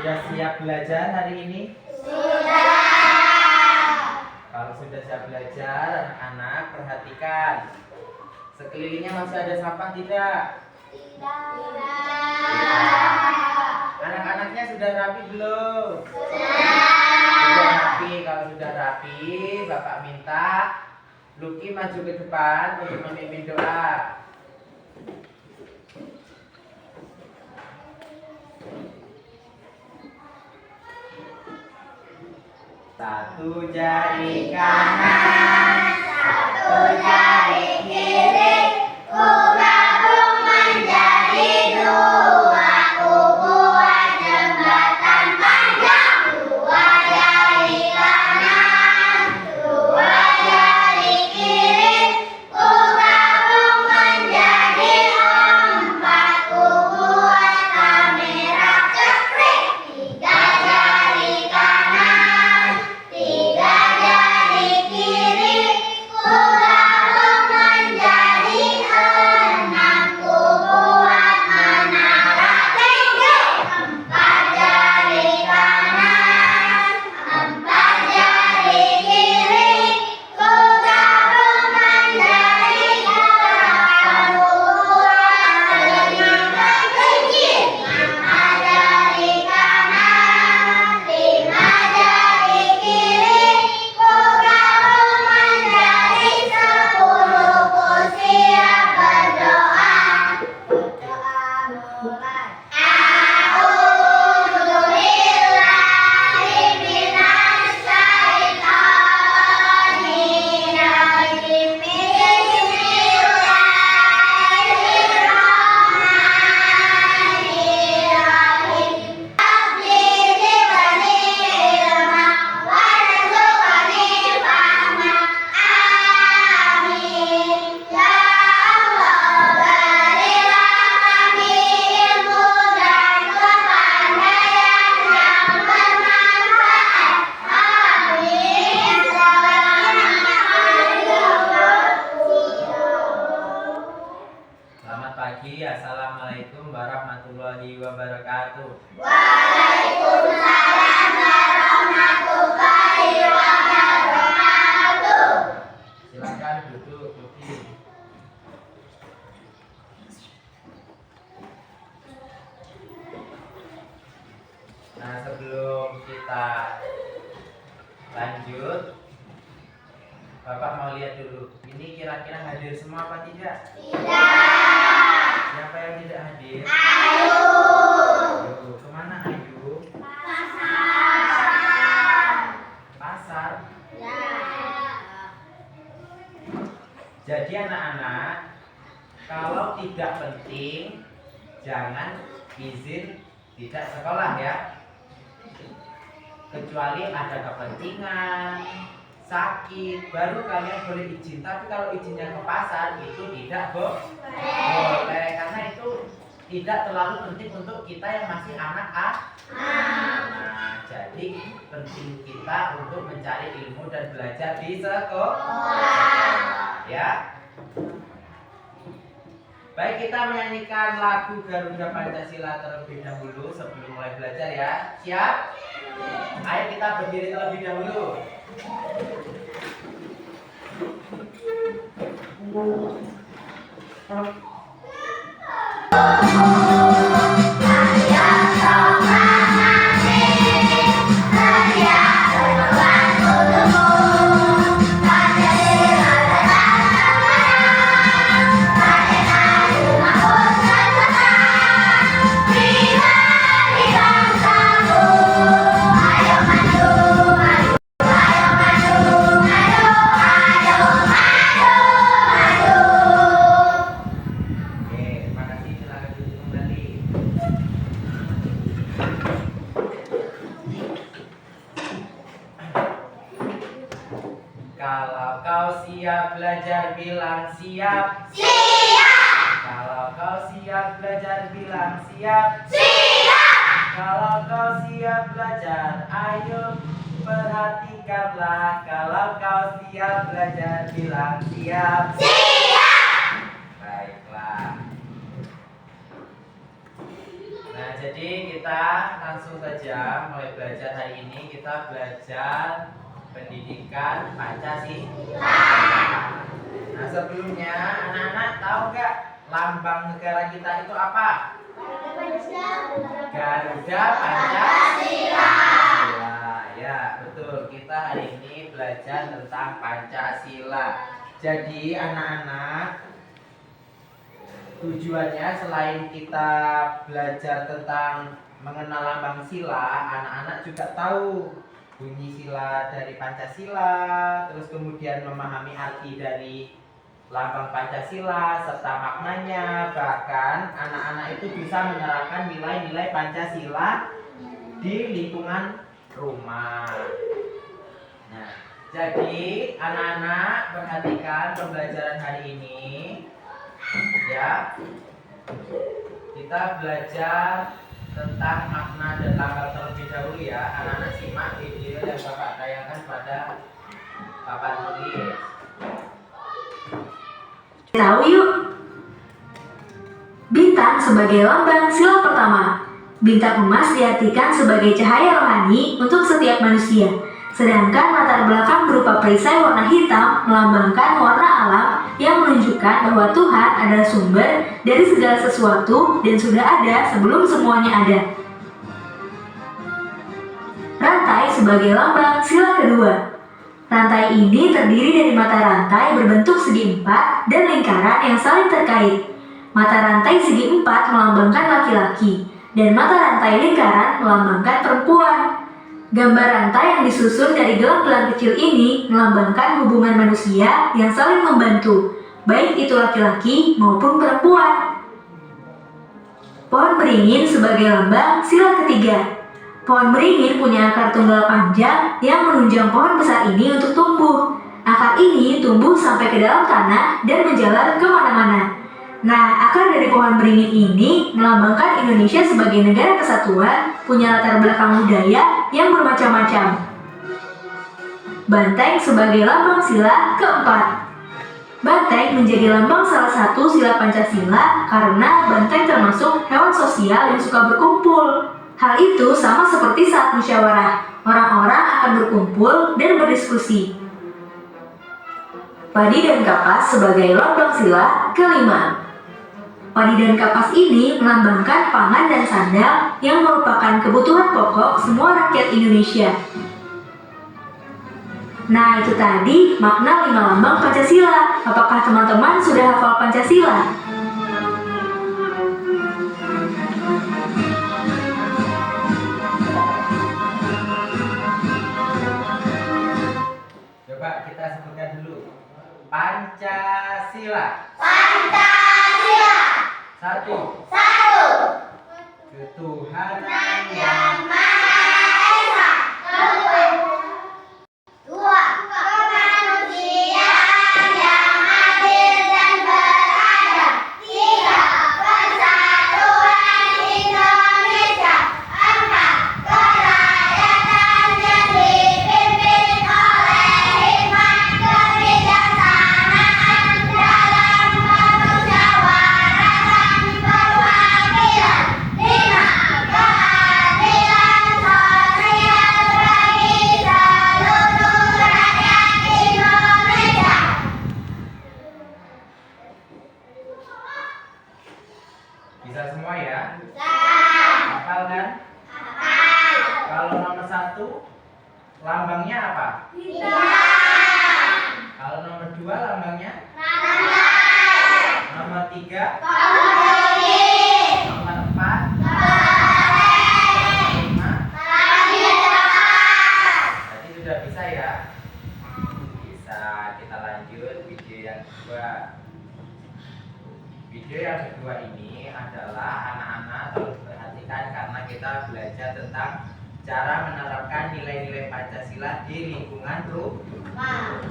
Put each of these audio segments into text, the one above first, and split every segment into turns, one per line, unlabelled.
Sudah siap belajar hari ini?
Sudah.
Kalau sudah siap belajar, anak-anak perhatikan. Sekelilingnya masih ada sampah tidak?
Tidak.
Anak-anaknya sudah rapi belum?
Sudah.
Sudah rapi. Kalau sudah rapi, Bapak minta Lucky maju ke depan untuk memimpin doa. Satu jari kanan,
Satu jari kiri, ku gabung menjadi dua, ku buat jembatan panjang. Dua jari kanan, dua jari kiri, ku gabung menjadi empat, ku buat kamera cekrik. Tiga jari kanan, tiga jari kiri, ku gabung menjadi enam, ku buat menara tinggi. Empat jari kanan, empat jari kiri, ku gabung menjadi delapan, ku buat lima kelinci. Lima jari kanan, lima jari kiri, ku gabung menjadi sepuluh, ku siap berdoa. Berdoa mulai. A'udzubillahi minasyaitonirrajim. Bismillahirrahmanirrahim. Rabbi zidni ilma warzuqni fahma. Amin. Ya Allah, berilah kami ilmu dan kepandaian yang bermanfaat. Amin.
Selamat pagi. Assalamualaikum warahmatullahi wabarakatuh.
Waalaikumsalam warahmatullahi wabarakatuh.
Silakan duduk, Lucky. Nah, sebelum kita lanjut, Bapak mau lihat dulu. Ini kira-kira hadir semua apa tidak?
Tidak.
Siapa yang tidak hadir?
Ayu.
Ayu. Kemana Ayu?
Pasar.
Pasar.
Ya.
Jadi anak-anak, kalau tidak penting, jangan izin tidak sekolah ya. Kecuali ada kepentingan, sakit, baru kalian boleh izin. Tapi kalau izinnya ke pasar itu tidak boleh, karena itu tidak terlalu penting untuk kita yang masih anak-anak. Nah, jadi penting kita untuk mencari ilmu dan belajar di sekolah. Ya. Baik, kita menyanyikan lagu Garuda Pancasila terlebih dahulu sebelum mulai belajar ya. Siap? Ayo kita berdiri terlebih dahulu. Oke, terima kasih. Silakan duduk kembali. Kalau kau siap belajar, bilang siap.
Siap.
Kalau kau siap belajar, bilang siap.
Siap.
Kalau kau siap belajar, ayo perhatikanlah. Kalau kau siap belajar, bilang siap.
Siap.
Baiklah. Nah, jadi kita langsung saja mulai belajar hari ini. Kita belajar pendidikan Pancasila. Nah, sebelumnya anak-anak tahu nggak lambang negara kita itu apa? Garuda Pancasila. Ya, betul. Kita hari ini belajar tentang Pancasila. Jadi anak-anak, tujuannya selain kita belajar tentang mengenal lambang sila, anak-anak juga tahu bunyi sila dari Pancasila, terus kemudian memahami arti dari lambang Pancasila serta maknanya. Bahkan anak-anak itu bisa menerapkan nilai-nilai Pancasila di lingkungan rumah. Nah, jadi anak-anak perhatikan pembelajaran hari ini ya. Kita belajar tentang makna dan lambang terlebih dahulu ya. Anak-anak simak video yang Bapak tayangkan pada papan tulis.
Tahu yuk. Bintang sebagai lambang sila pertama. Bintang emas diartikan sebagai cahaya rohani untuk setiap manusia. Sedangkan latar belakang berupa perisai warna hitam melambangkan warna alam yang menunjukkan bahwa Tuhan adalah sumber dari segala sesuatu dan sudah ada sebelum semuanya ada. Rantai sebagai lambang sila kedua. Rantai ini terdiri dari mata rantai berbentuk segi empat dan lingkaran yang saling terkait. Mata rantai segi empat melambangkan laki-laki dan mata rantai lingkaran melambangkan perempuan. Gambar rantai yang disusun dari gelang-gelang kecil ini melambangkan hubungan manusia yang saling membantu, baik itu laki-laki maupun perempuan. Pohon beringin sebagai lambang sila ketiga. Pohon beringin punya akar tunggal panjang yang menunjang pohon besar ini untuk tumbuh. Akar ini tumbuh sampai ke dalam tanah dan menjalar kemana-mana. Nah, akar dari pohon beringin ini melambangkan Indonesia sebagai negara kesatuan, punya latar belakang budaya yang bermacam-macam. Banteng sebagai lambang sila keempat. Banteng menjadi lambang salah satu sila Pancasila karena banteng termasuk hewan sosial yang suka berkumpul. Hal itu sama seperti saat musyawarah, orang-orang akan berkumpul dan berdiskusi. Padi dan kapas sebagai lambang sila kelima. Padi dan kapas ini melambangkan pangan dan sandal yang merupakan kebutuhan pokok semua rakyat Indonesia. Nah, itu tadi makna 5 lambang Pancasila. Apakah teman-teman sudah hafal Pancasila?
Coba kita sebutkan dulu. Pancasila.
Pancasila.
Satu. Ketuhanan yang
Maha Esa. Dua. Kemanusiaan yang adil dan beradab. Tiga. Persatuan Indonesia. Empat. Kerakyatan yang dipimpin oleh hikmat kebijaksanaan dalam permusyawaratan perwakilan. Lima. Keadilan sosial bagi seluruh rakyat Indonesia.
bisa semua ya?
Dah.
Hafal kan? Kalau nomor 1 lambangnya apa? Kalau nomor 2 lambangnya? Nomor 3? Nomor 4? Nomor 5? Berarti sudah bisa ya? Bisa. Kita lanjut video yang kedua. Video yang kedua ini adalah anak-anak harus perhatikan karena kita belajar tentang cara menerapkan nilai-nilai Pancasila di lingkungan rumah.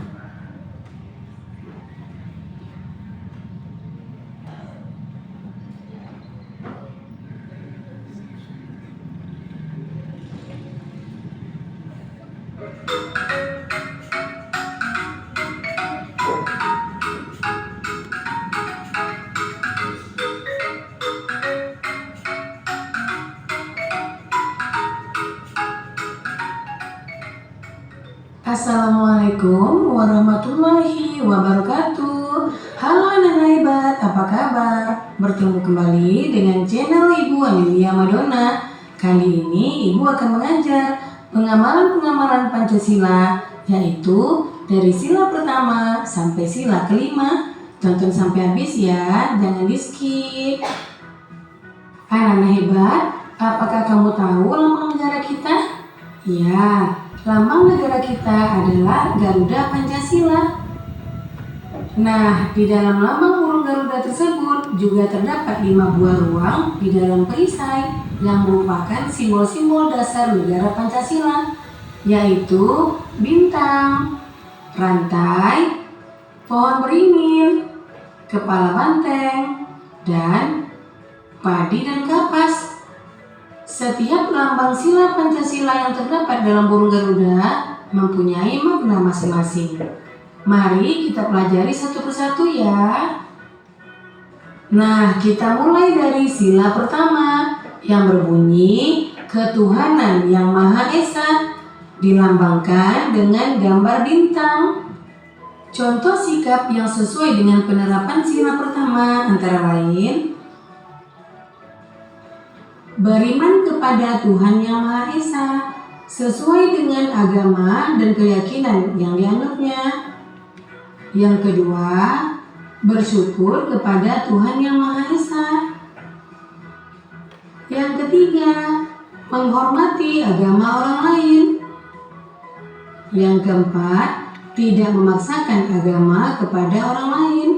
Assalamualaikum warahmatullahi wabarakatuh. Halo anak hebat, apa kabar? Bertemu kembali dengan channel Ibu Amelia Madonna. Kali ini Ibu akan mengajar pengamalan-pengamalan Pancasila, yaitu dari sila pertama sampai sila kelima. Tonton sampai habis ya, jangan di skip. Anak hebat, apakah kamu tahu lambang negara kita? Ya, lambang negara kita adalah Garuda Pancasila. Nah, di dalam lambang burung Garuda tersebut juga terdapat 5 buah ruang di dalam perisai yang merupakan simbol-simbol dasar negara Pancasila, yaitu bintang, rantai, pohon beringin, kepala banteng, dan padi dan kapas. Setiap lambang sila Pancasila yang terdapat dalam burung Garuda mempunyai makna masing-masing. Mari kita pelajari satu persatu ya. Nah, kita mulai dari sila pertama yang berbunyi ketuhanan yang Maha Esa, dilambangkan dengan gambar bintang. Contoh sikap yang sesuai dengan penerapan sila pertama antara lain beriman kepada Tuhan Yang Maha Esa sesuai dengan agama dan keyakinan yang dianutnya. Yang kedua, bersyukur kepada Tuhan Yang Maha Esa. Yang ketiga, menghormati agama orang lain. Yang keempat, tidak memaksakan agama kepada orang lain.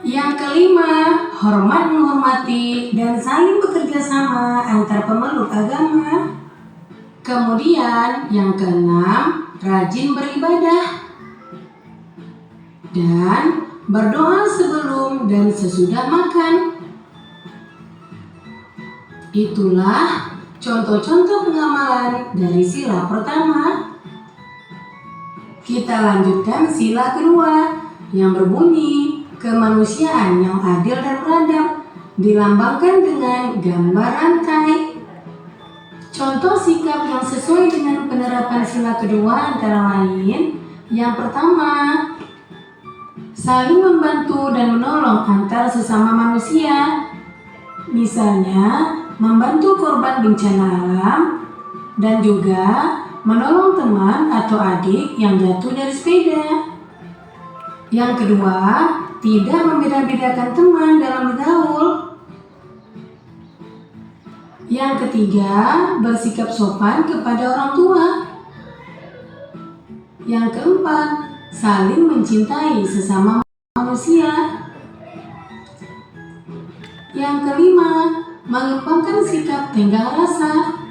Yang kelima, hormat menghormati dan saling bekerja sama antar pemeluk agama. Kemudian yang keenam, rajin beribadah dan berdoa sebelum dan sesudah makan. Itulah contoh-contoh pengamalan dari sila pertama. Kita lanjutkan sila kedua yang berbunyi kemanusiaan yang adil dan beradab, dilambangkan dengan gambar rantai. Contoh sikap yang sesuai dengan penerapan sila kedua antara lain, yang pertama, saling membantu dan menolong antar sesama manusia. Misalnya, membantu korban bencana alam dan juga menolong teman atau adik yang jatuh dari sepeda. Yang kedua, tidak membeda-bedakan teman dalam bergaul. Yang ketiga, bersikap sopan kepada orang tua. Yang keempat, saling mencintai sesama manusia. Yang kelima, mengembangkan sikap tenggang rasa.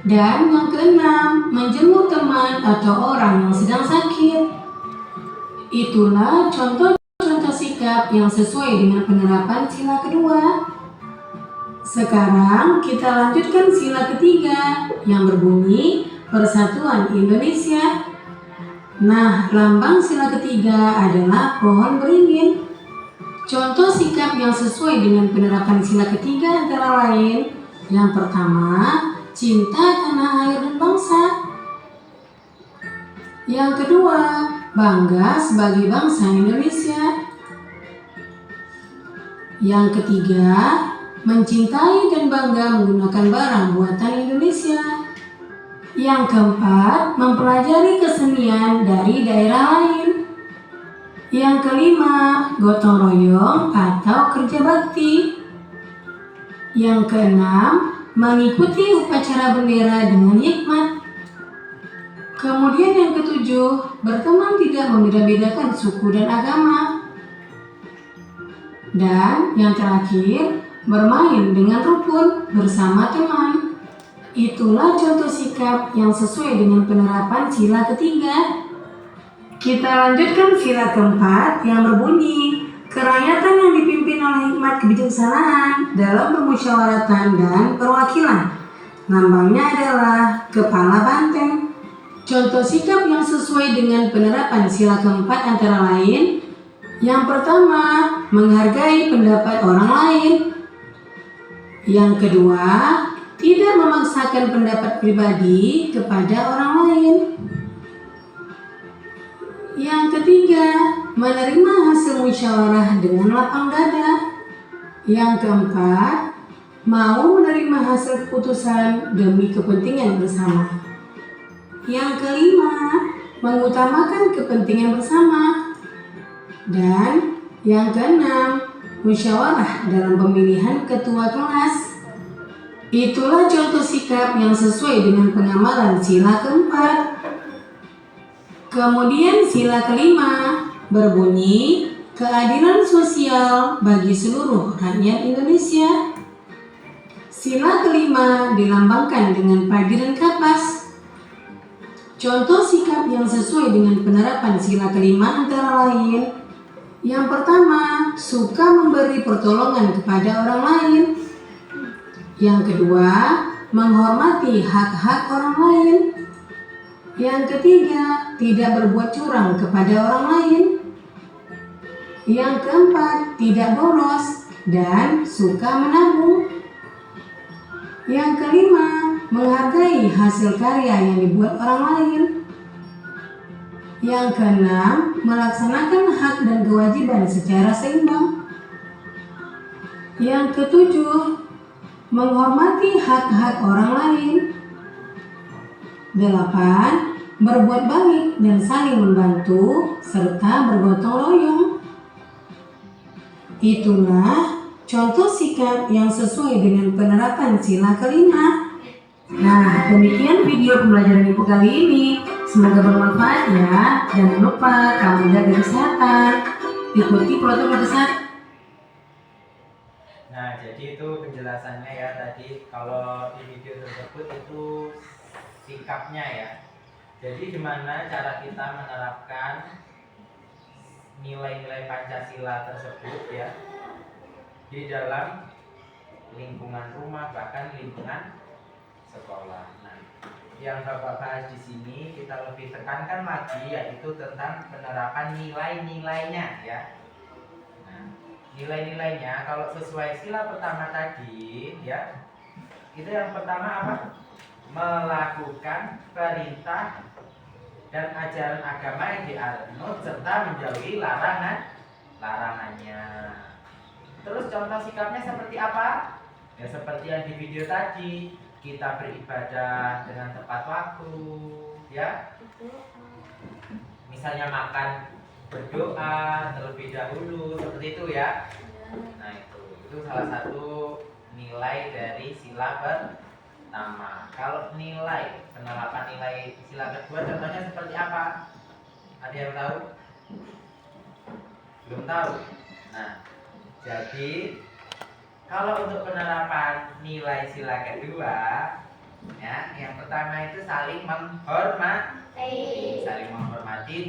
Dan yang keenam, menjenguk teman atau orang yang sedang sakit. Itulah contoh-contoh sikap yang sesuai dengan penerapan sila kedua. Sekarang kita lanjutkan sila ketiga yang berbunyi Persatuan Indonesia. Nah, lambang sila ketiga adalah pohon beringin. Contoh sikap yang sesuai dengan penerapan sila ketiga antara lain, yang pertama, cinta tanah air dan bangsa. Yang kedua, bangga sebagai bangsa Indonesia. Yang ketiga, mencintai dan bangga menggunakan barang buatan Indonesia. Yang keempat, mempelajari kesenian dari daerah lain. Yang kelima, gotong royong atau kerja bakti. Yang keenam, mengikuti upacara bendera dengan hikmat. Kemudian yang ketujuh, berteman tidak membeda-bedakan suku dan agama. Dan yang terakhir, bermain dengan rukun bersama teman. Itulah contoh sikap yang sesuai dengan penerapan sila ketiga. Kita lanjutkan sila keempat yang berbunyi kerakyatan yang dipimpin oleh hikmat kebijaksanaan dalam permusyawaratan dan perwakilan. Lambangnya adalah kepala banteng. Contoh sikap yang sesuai dengan penerapan sila keempat antara lain, yang pertama, menghargai pendapat orang lain. Yang kedua, tidak tidak memaksakan pendapat pribadi kepada orang lain. Yang ketiga, menerima hasil musyawarah dengan lapang dada. Yang keempat, mau menerima hasil keputusan demi kepentingan bersama. Yang kelima, mengutamakan kepentingan bersama. Dan yang keenam, musyawarah dalam pemilihan ketua kelas. Itulah contoh sikap yang sesuai dengan pengamalan sila keempat. Kemudian sila kelima berbunyi keadilan sosial bagi seluruh rakyat Indonesia. Sila kelima dilambangkan dengan padi dan kapas. Contoh sikap yang sesuai dengan penerapan sila kelima antara lain: yang pertama, suka memberi pertolongan kepada orang lain. Yang kedua, menghormati hak-hak orang lain. Yang ketiga, tidak berbuat curang kepada orang lain. Yang keempat, tidak boros dan suka menabung. Yang kelima, menghargai hasil karya yang dibuat orang lain. Yang keenam, melaksanakan hak dan kewajiban secara seimbang. Yang ketujuh, menghormati hak-hak orang lain. 8. Berbuat baik dan saling membantu serta bergotong royong. Itulah contoh sikap yang sesuai dengan penerapan sila kelima.
Nah, demikian video pembelajaran Ibu kali ini. Semoga bermanfaat ya. Jangan lupa kamu jaga kesehatan. Ikuti protokol kesehatan.
Nah, jadi itu penjelasannya ya tadi. Kalau di video tersebut itu sikapnya ya. Jadi gimana cara kita menerapkan nilai-nilai Pancasila tersebut ya di dalam lingkungan rumah, bahkan lingkungan sekolah. Nah, yang Bapak bahas di sini kita lebih tekankan lagi yaitu tentang penerapan nilai-nilainya ya. Nah, nilai-nilainya kalau sesuai sila pertama tadi ya, itu yang pertama apa? Melakukan perintah dan ajaran agama yang dianut serta menjauhi larangannya. Terus contoh sikapnya seperti apa? Ya seperti yang di video tadi, kita beribadah dengan tepat waktu, ya. Misalnya makan berdoa terlebih dahulu seperti itu ya. Nah itu salah satu nilai dari sila pertama. Kalau nilai penerapan nilai sila kedua contohnya seperti apa? Ada yang tahu? Belum tahu. Nah, jadi kalau untuk penerapan nilai sila kedua, ya, yang pertama itu saling menghormati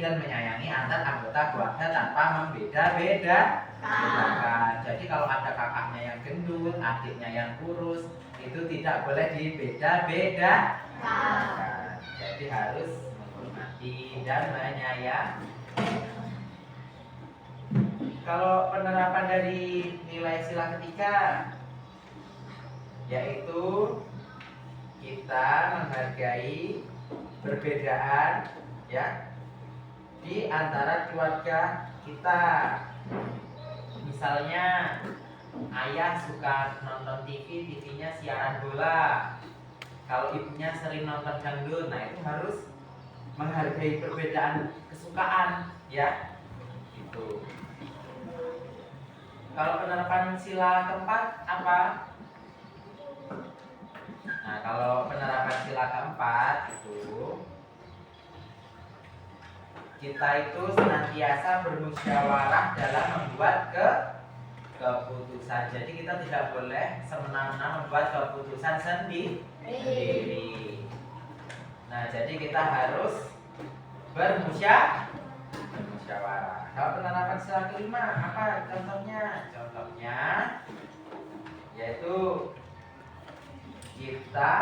dan menyayangi antar anggota keluarga tanpa membeda-bedakan. Jadi kalau ada kakaknya yang gendut, adiknya yang kurus, itu tidak boleh dibeda-bedakan. Jadi harus menghormati dan menyayangi. Kalau penerapan dari nilai sila ketiga, yaitu kita menghargai perbedaan ya di antara keluarga kita. Misalnya ayah suka nonton TV, TV-nya siaran bola. Kalau ibunya sering nonton dangdut, nah itu harus menghargai perbedaan kesukaan ya. Itu. Kalau penerapan sila keempat apa? Nah, kalau penerapan sila keempat itu kita itu senantiasa bermusyawarah dalam membuat keputusan. Jadi kita tidak boleh semena-mena membuat keputusan sendiri. Nah, jadi kita harus bermusyawarah. Kalau penerapan sila kelima apa contohnya? Contohnya yaitu kita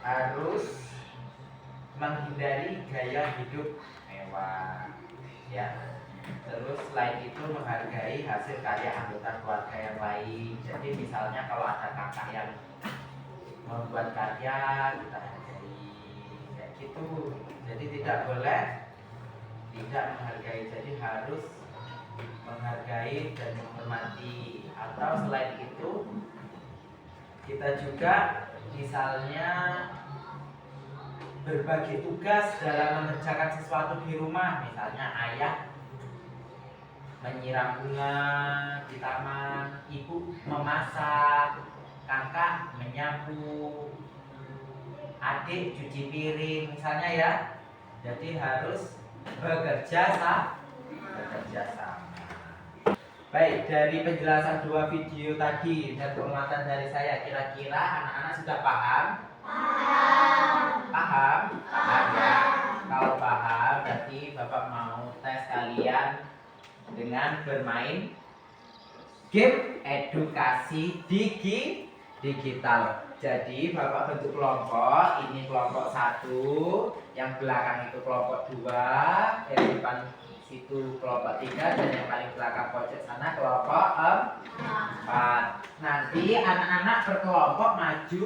harus menghindari gaya hidup mewah ya. Terus selain itu menghargai hasil karya anggota keluarga yang lain. Jadi misalnya kalau ada kakak yang membuat karya, kita hargai kayak gitu. Jadi tidak boleh tidak menghargai, jadi harus menghargai dan menghormati. Atau selain itu kita juga misalnya berbagi tugas dalam mengerjakan sesuatu di rumah. Misalnya ayah menyiram bunga di taman, ibu memasak, kakak menyapu, adik cuci piring misalnya ya. Jadi harus bekerja sama. Baik, dari penjelasan dua video tadi dan penguatan dari saya, kira-kira anak-anak sudah paham? Paham? Ya. Kalau paham, berarti Bapak mau tes kalian dengan bermain game edukasi digital. Jadi Bapak bentuk kelompok, ini kelompok 1, yang belakang itu kelompok 2, yang depan situ kelompok 3, dan yang paling belakang pojok sana kelompok 4. Nanti anak-anak berkelompok maju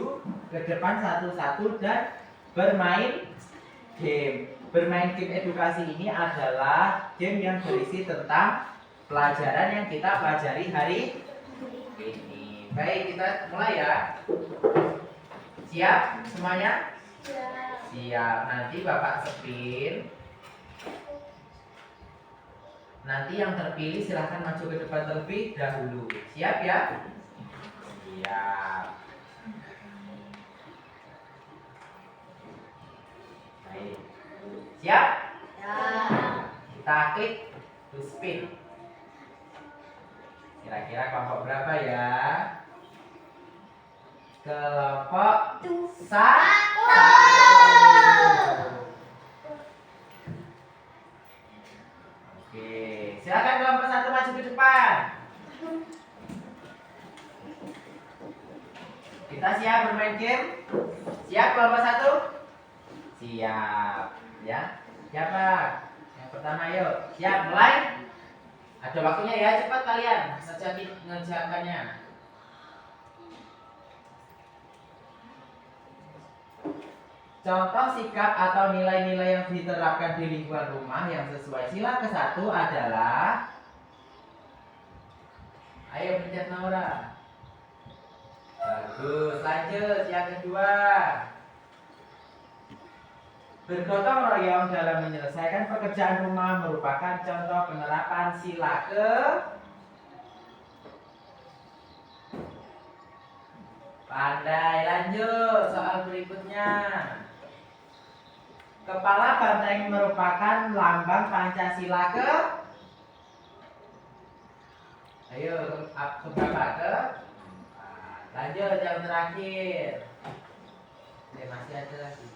ke depan satu-satu dan bermain game. Bermain game edukasi ini adalah game yang berisi tentang pelajaran yang kita pelajari hari ini. Baik, kita mulai ya. Siap semuanya? Siap. Nanti Bapak spin. Nanti yang terpilih silahkan maju ke depan terlebih dahulu. Siap ya? Siap. Baik. Siap? Kita klik to spin. Kira-kira kelompok berapa ya? Kelompok 1. Oke, silakan kelompok 1 maju ke depan. Kita siap bermain game? Siap kelompok 1? Siap. Ya, siapa? Yang pertama yuk. Siap, mulai. Ada waktunya ya, cepat kalian mengerjakannya. Contoh sikap atau nilai-nilai yang diterapkan di lingkungan rumah yang sesuai sila ke-1 adalah, ayo pencet Naura. Bagus, lanjut yang kedua. Bergotong royong dalam menyelesaikan pekerjaan rumah merupakan contoh penerapan sila ke. Pandai, lanjut soal berikutnya. Kepala banteng merupakan lambang Pancasila ke. Ayo ke berapa ke? Lanjut yang terakhir. Masih ada lagi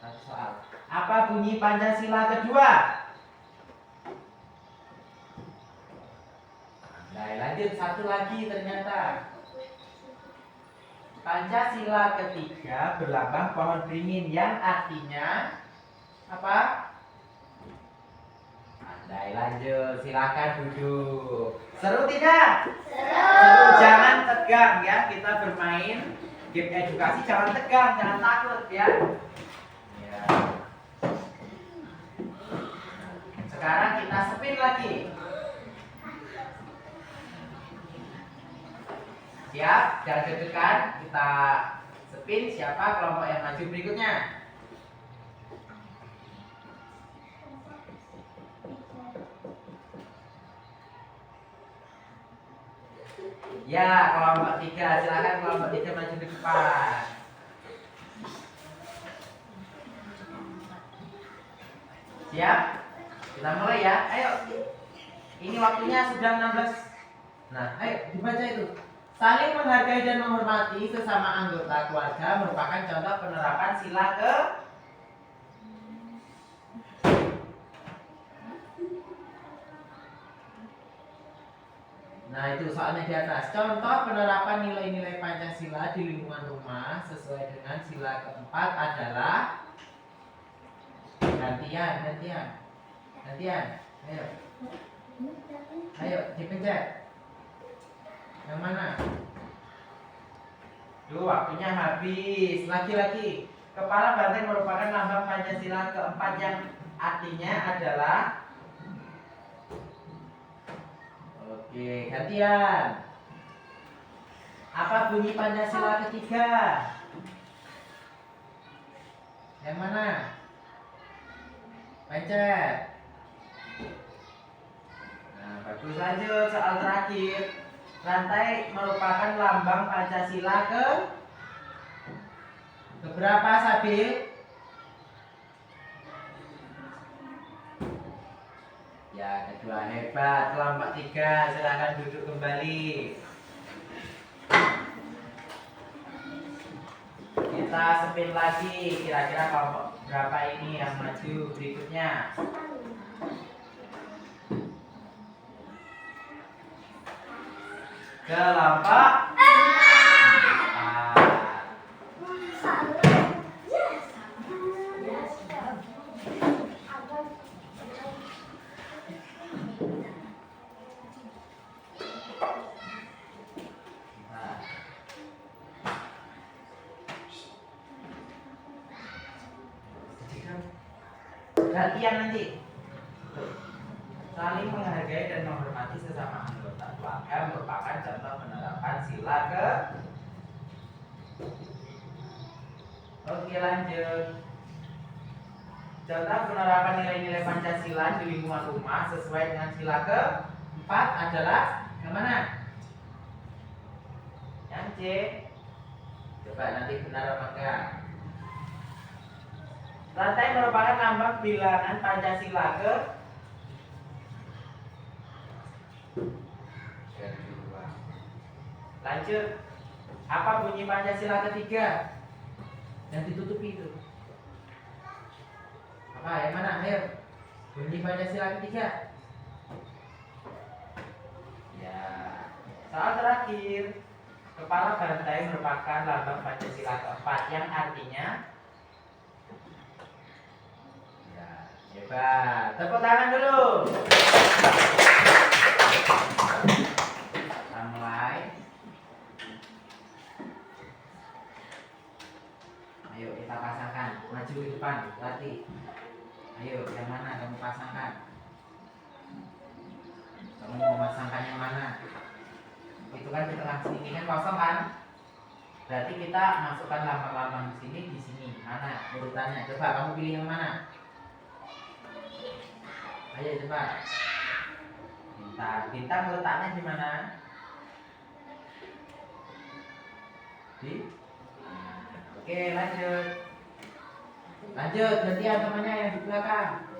satu soal. Apa bunyi Pancasila kedua? Pandai, lanjut satu lagi ternyata. Pancasila ketiga berlambang pohon beringin yang artinya apa? Pandai, lanjut, silakan duduk. Seru tidak? Seru, jangan tegang ya. Kita bermain game edukasi, jangan tegang, jangan takut ya. Ya. Sekarang kita spin lagi. Siap, jangan deg-degan. Kita spin siapa kelompok yang maju berikutnya. Ya, kelompok 3, silakan kelompok 3 maju ke depan. Siap? Kita mulai ya. Ayo. Ini waktunya sudah 16. Nah, ayo dibaca itu. Saling menghargai dan menghormati sesama anggota keluarga merupakan contoh penerapan sila ke. Nah, itu soalnya di atas. Contoh penerapan nilai-nilai Pancasila di lingkungan rumah sesuai dengan sila keempat adalah gantian. Ayo. Ayo dipencet. Yang mana? Duh, waktunya habis. Lagi-lagi. Kepala banteng merupakan lambang Pancasila keempat yang artinya adalah. Oke, gantian. Apa bunyi Pancasila ketiga? Yang mana? Pencet. Nah, bagus, lanjut soal terakhir. Rantai merupakan lambang Pancasila keberapa, Sabil? Ya, kedua, hebat. Kelompok 3 silakan duduk kembali. Kita spin lagi, kira-kira kelompok berapa ini yang maju berikutnya. Kelompok 4. Gantian nanti. Saling menghargai dan menghormati sesama anggota keluarga merupakan contoh penerapan sila ke. Oke, lanjut. Contoh penerapan nilai-nilai Pancasila di lingkungan rumah sesuai dengan sila ke-4 adalah yang mana? Yang C. Coba nanti benar apa enggak? Rantai merupakan lambang bilangan Pancasila kedua. Lanjut. Apa bunyi Pancasila ketiga? Yang ditutupi itu. Apa? Yang mana? Ayo. Bunyi Pancasila ketiga. Ya. Soal terakhir. Kepala bantai merupakan lambang Pancasila keempat yang artinya. Hebat, tepuk tangan dulu. Kita mulai. Ayo kita pasangkan, maju ke depan, latih. Ayo, yang mana kamu pasangkan? Kamu mau pasangkan yang mana? Itu kan di tengah sini kan kosong kan? Berarti kita masukkan lambang-lambang di sini. Mana urutannya? Coba kamu pilih yang mana? Ayo coba. Bintang letaknya di mana? Oke, lanjut. Lanjut, gantian temannya yang di belakang.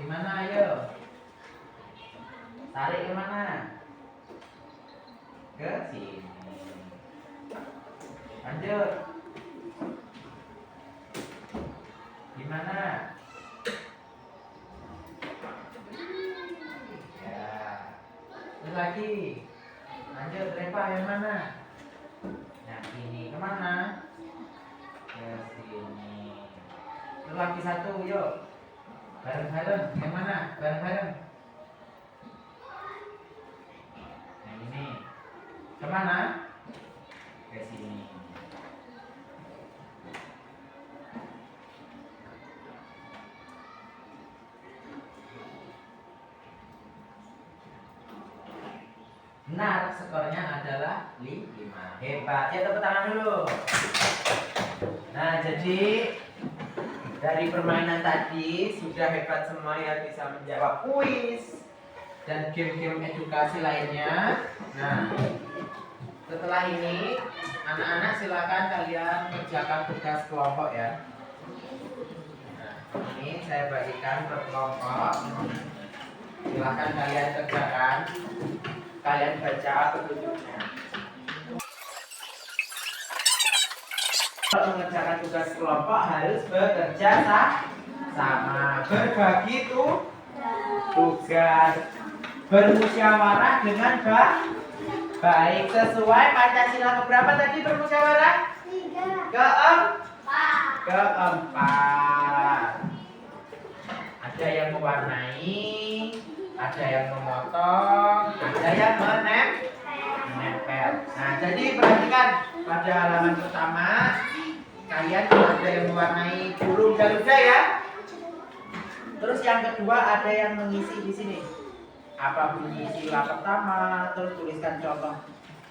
Di mana, ayo? Tarik ke mana? Ke sini. Lanjut. Di mana? Lagi, lanjut. Reva yang mana? Nah, ini kemana? Ke sini. Terus lagi satu, yuk. Bareng-bareng, yang mana? Bareng-bareng. Nah, ini kemana? Ke sini. Benar, skornya adalah 5. Hebat. Ya, tepuk tangan dulu. Nah, jadi dari permainan tadi sudah hebat semua ya, bisa menjawab kuis dan game-game edukasi lainnya. Nah, setelah ini anak-anak silakan kalian kerjakan tugas kelompok ya. Nah, ini saya bagikan per kelompok. Silakan kalian kerjakan. Kalian baca petunjuknya. Kalau mengerjakan tugas kelompok harus bekerja sama, berbagi tugas, bermusyawarah dengan baik sesuai Pancasila keberapa tadi bermusyawarah? 3. Keempat. Ada ada yang mewarnai, ada yang memotong, ada yang menempel. Nah, jadi perhatikan pada halaman pertama kalian ada yang mewarnai burung garuda ya. Terus yang kedua ada yang mengisi di sini. Apa bunyi sila pertama? Terus tuliskan contoh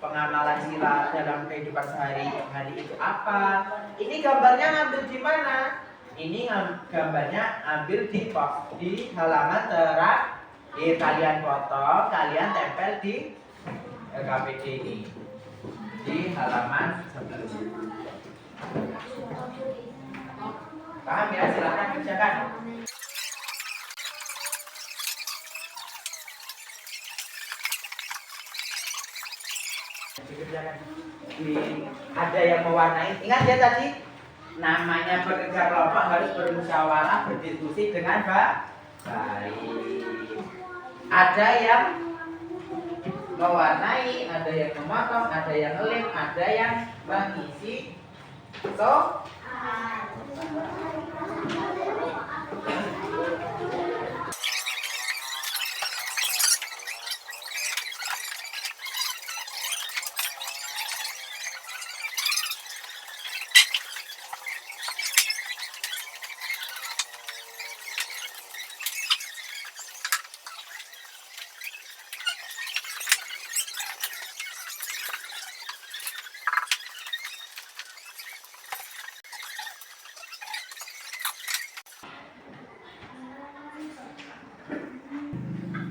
pengamalan sila dalam kehidupan sehari-hari itu apa? Ini gambarnya ngambil di mana? Ini gambarnya ambil di halaman terakhir. Kalian foto, kalian tempel di LKPD ini di halaman sebelumnya. Paham ya? Silakan kerjakan. Ada yang mewarnai. Ingat ya tadi namanya bekerja kelompok harus bermusyawarah, berdiskusi dengan baik. Ada yang mewarnai, ada yang memotong, ada yang ngelem, ada yang mengisi.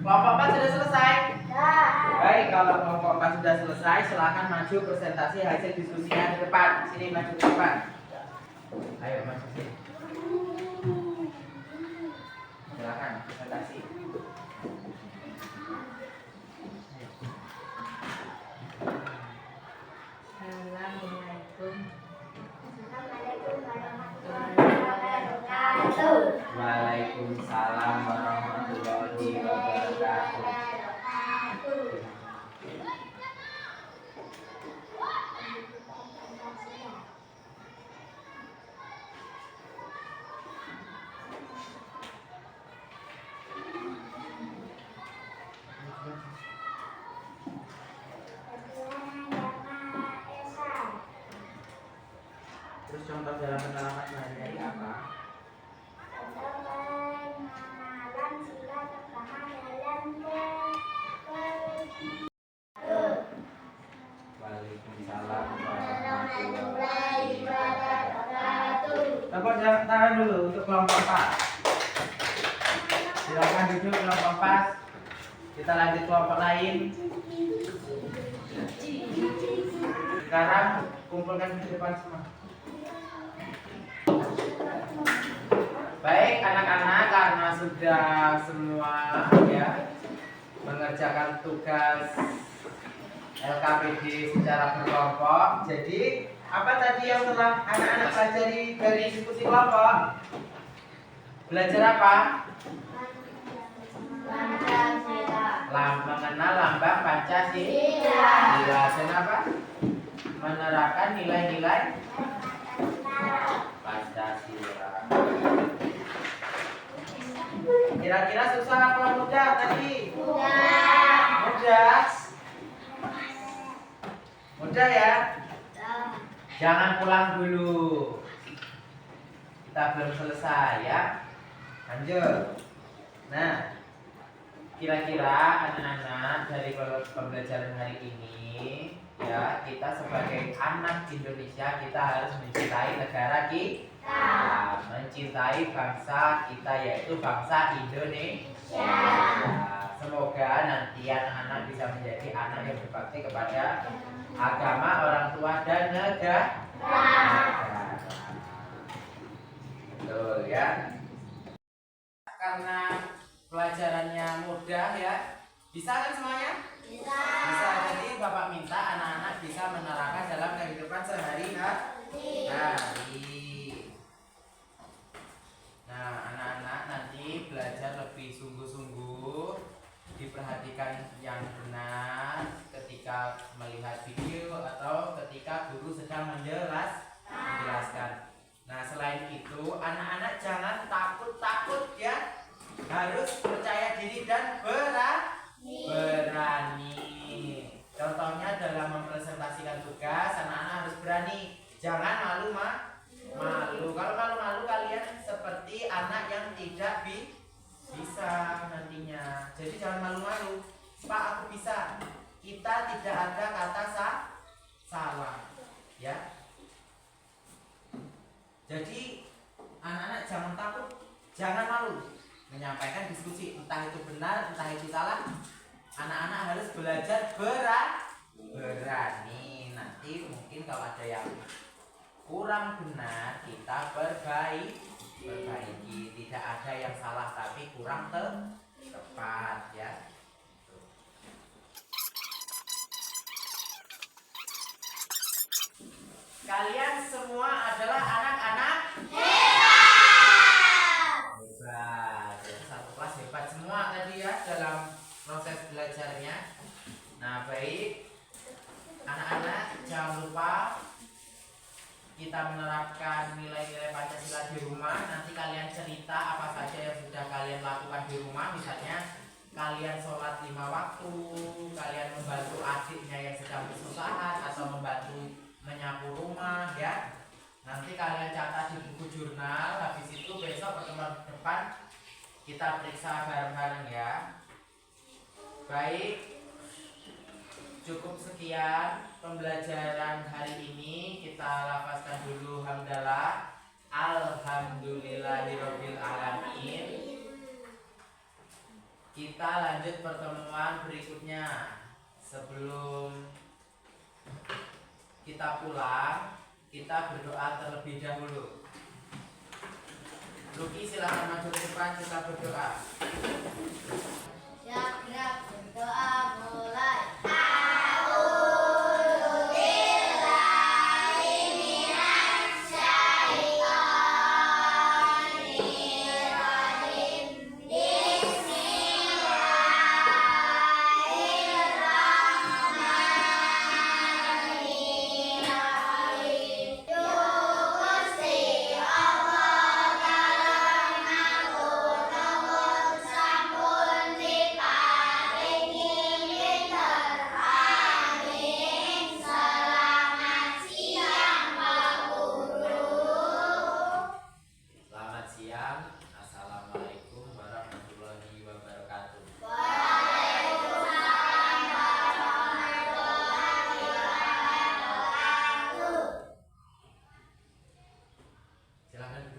Kelompok 4 sudah selesai? Baik, kalau kelompok 4 sudah selesai, silakan maju presentasi hasil diskusinya ke depan. Sini maju ke depan. Ayo maju sini. Silakan presentasi.
Assalamualaikum warahmatullahi wabarakatuh.
Waalaikumsalam warahmatullahi wabarakatuh. Terus contoh dalam pengalaman sehari-hari apa?
Pengenalan sila pertama dalam
Waalaikumsalam warahmatullahi
wabarakatuh.
Tepuk tangan dulu untuk kelompok 4. Silakan duduk kelompok 4. Kita lanjut kelompok lain. Sekarang kumpulkan di depan semua. Baik anak-anak, karena sudah semua ya mengerjakan tugas LKPD secara berkelompok. Jadi apa tadi yang telah anak-anak pelajari dari diskusi kelompok? Belajar apa? Mengenal lambang Pancasila. Dan apa? Menerapkan nilai-nilai Pancasila. Kira-kira susah apa mudah tadi? Mudah. Mudah ya? Jangan pulang dulu. Kita belum selesai ya. Lanjut. Nah, kira-kira anak-anak dari pembelajaran hari ini ya, kita sebagai anak Indonesia kita harus mencintai negara kita, mencintai bangsa kita yaitu bangsa Indonesia. Semoga nanti anak-anak bisa menjadi anak yang berbakti kepada agama, orang tua dan negara. Betul ya. Karena pelajarannya mudah ya. Bisa kan semuanya? Bisa. Jadi Bapak minta anak-anak bisa menerapkan dalam kehidupan sehari-hari. Nah, anak-anak nanti belajar lebih sungguh-sungguh, diperhatikan yang benar ketika melihat video atau ketika guru sedang menjelaskan. Nah, selain itu anak-anak jangan takut-takut ya. harus percaya diri dan berani. Contohnya dalam mempresentasikan tugas, anak-anak harus berani. Jangan malu. Kalau malu-malu kalian seperti anak yang tidak bisa nantinya. Jadi jangan malu-malu. Pak, aku bisa. Kita tidak ada kata salah. Ya. Jadi anak-anak jangan takut, jangan malu menyampaikan diskusi, entah itu benar, entah itu salah. Anak-anak harus belajar berani. Nanti mungkin kalau ada yang kurang benar, kita perbaiki. Tidak ada yang salah, tapi kurang tepat ya. Kalian semua adalah anak-anak hebat. Satu kelas hebat semua tadi ya dalam proses belajarnya. Nah, baik. Anak-anak jangan lupa kita menerapkan nilai-nilai Pancasila di rumah. Nanti kalian cerita apa saja yang sudah kalian lakukan di rumah. Misalnya kalian sholat 5 waktu, kalian membantu adiknya yang sedang kesusahan, atau membantu menyapu rumah ya. Nanti kalian catat di buku jurnal. Habis itu besok pertemuan depan kita periksa bareng-bareng ya. Baik, cukup sekian pembelajaran hari ini. Kita lafazkan dulu hamdalah. Alhamdulillahirabbil alamin. Kita lanjut pertemuan berikutnya. Sebelum kita pulang, kita berdoa terlebih dahulu. Luki silahkan maju ke depan, kita berdoa.
Siap, gerak, berdoa, mulai.
Selamat siang. Assalamualaikum warahmatullahi wabarakatuh. Silakan.